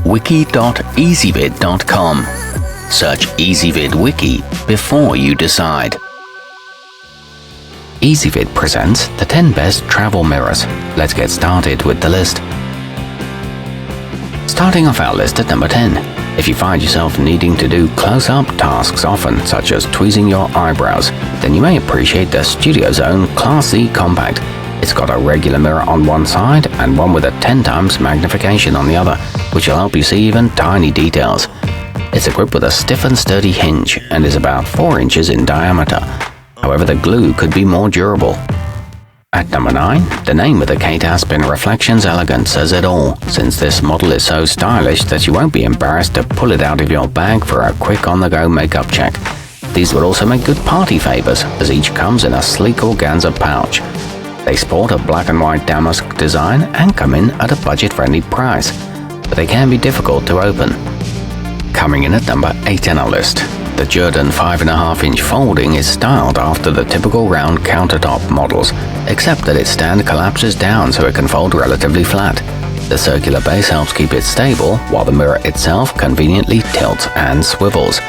wiki.easevid.com. Search Ezvid Wiki before you decide. Ezvid presents the 10 best travel mirrors. Let's get started with the list. Starting off our list at number 10. If you find yourself needing to do close-up tasks often, such as tweezing your eyebrows, then you may appreciate the Studiozone Class C Compact. It's got a regular mirror on one side and one with a 10 times magnification on the other, which will help you see even tiny details. It's equipped with a stiff and sturdy hinge and is about 4 inches in diameter. However, the glue could be more durable. At number 9, the name of the Kate Aspen Reflections Elegant says it all, since this model is so stylish that you won't be embarrassed to pull it out of your bag for a quick on-the-go makeup check. These would also make good party favors, as each comes in a sleek organza pouch. They sport a black and white damask design and come in at a budget-friendly price, but they can be difficult to open. Coming in at number 8 on our list, the Jerdon 5.5-inch folding is styled after the typical round countertop models, except that its stand collapses down so it can fold relatively flat. The circular base helps keep it stable, while the mirror itself conveniently tilts and swivels.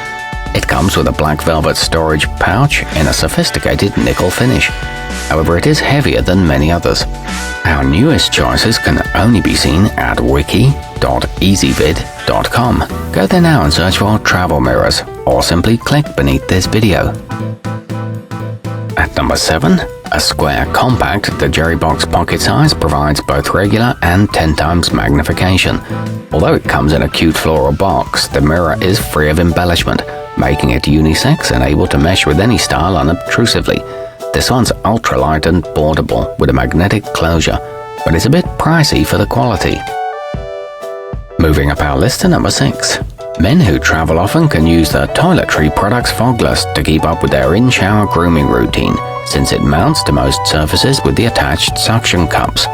It comes with a black velvet storage pouch in a sophisticated nickel finish. However, it is heavier than many others. Our newest choices can only be seen at wiki.easevid.com. Go there now and search for travel mirrors, or simply click beneath this video. At number 7, a square compact, the jerrybox pocket size provides both regular and 10 times magnification. Although it comes in a cute floral box, the mirror is free of embellishment, making it unisex and able to mesh with any style unobtrusively. This one's ultralight and boardable with a magnetic closure, but it's a bit pricey for the quality. Moving up our list to number 6. Men who travel often can use the Toilettree product's fogless to keep up with their in-shower grooming routine, since it mounts to most surfaces with the attached suction cups.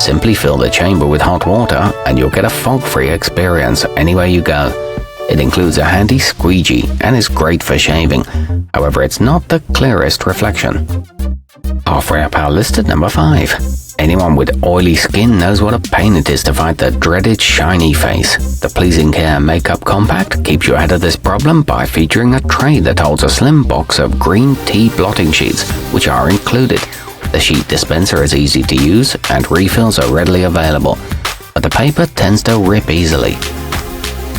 Simply fill the chamber with hot water and you'll get a fog-free experience anywhere you go. It includes a handy squeegee and is great for shaving. However, it's not the clearest reflection. Halfway up our list at number 5. Anyone with oily skin knows what a pain it is to fight the dreaded shiny face. The pleasingcare Makeup Compact keeps you ahead of this problem by featuring a tray that holds a slim box of green tea blotting sheets, which are included. The sheet dispenser is easy to use and refills are readily available, but the paper tends to rip easily.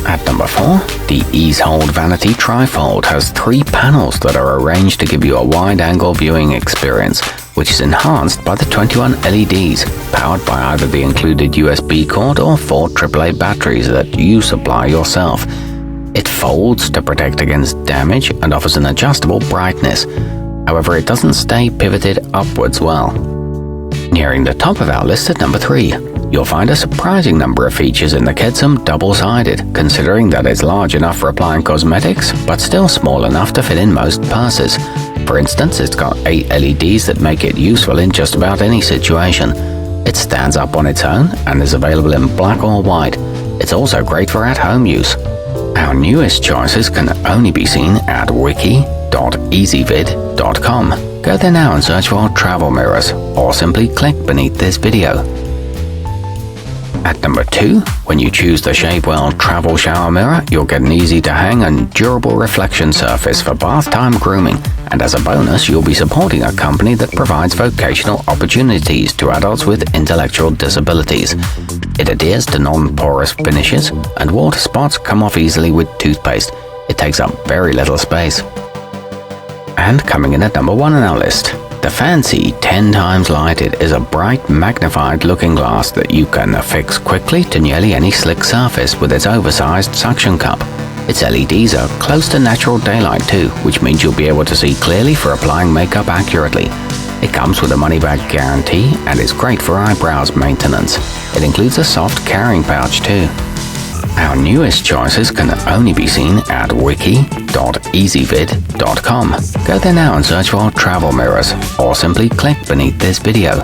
At number 4, the easehold vanity trifold has 3 panels that are arranged to give you a wide-angle viewing experience, which is enhanced by the 21 LEDs, powered by either the included USB cord or 4 AAA batteries that you supply yourself. It folds to protect against damage and offers an adjustable brightness. However, it doesn't stay pivoted upwards well. Nearing the top of our list at number 3. You'll find a surprising number of features in the kedsum double-sided, considering that it's large enough for applying cosmetics, but still small enough to fit in most purses. For instance, it's got 8 LEDs that make it useful in just about any situation. It stands up on its own and is available in black or white. It's also great for at-home use. Our newest choices can only be seen at wiki.easevid.com. Go there now and search for travel mirrors, or simply click beneath this video. At number 2, when you choose the Shapewear Travel Shower Mirror, you'll get an easy-to-hang and durable reflection surface for bath-time grooming, and as a bonus, you'll be supporting a company that provides vocational opportunities to adults with intellectual disabilities. It adheres to non-porous finishes, and water spots come off easily with toothpaste. It takes up very little space. And coming in at number 1 on our list, the fancii 10 times lighted is a bright, magnified looking glass that you can affix quickly to nearly any slick surface with its oversized suction cup. Its LEDs are close to natural daylight too, which means you'll be able to see clearly for applying makeup accurately. It comes with a money-back guarantee and is great for eyebrows maintenance. It includes a soft carrying pouch too. Our newest choices can only be seen at wiki.easevid.com. Go there now and search for travel mirrors, or simply click beneath this video.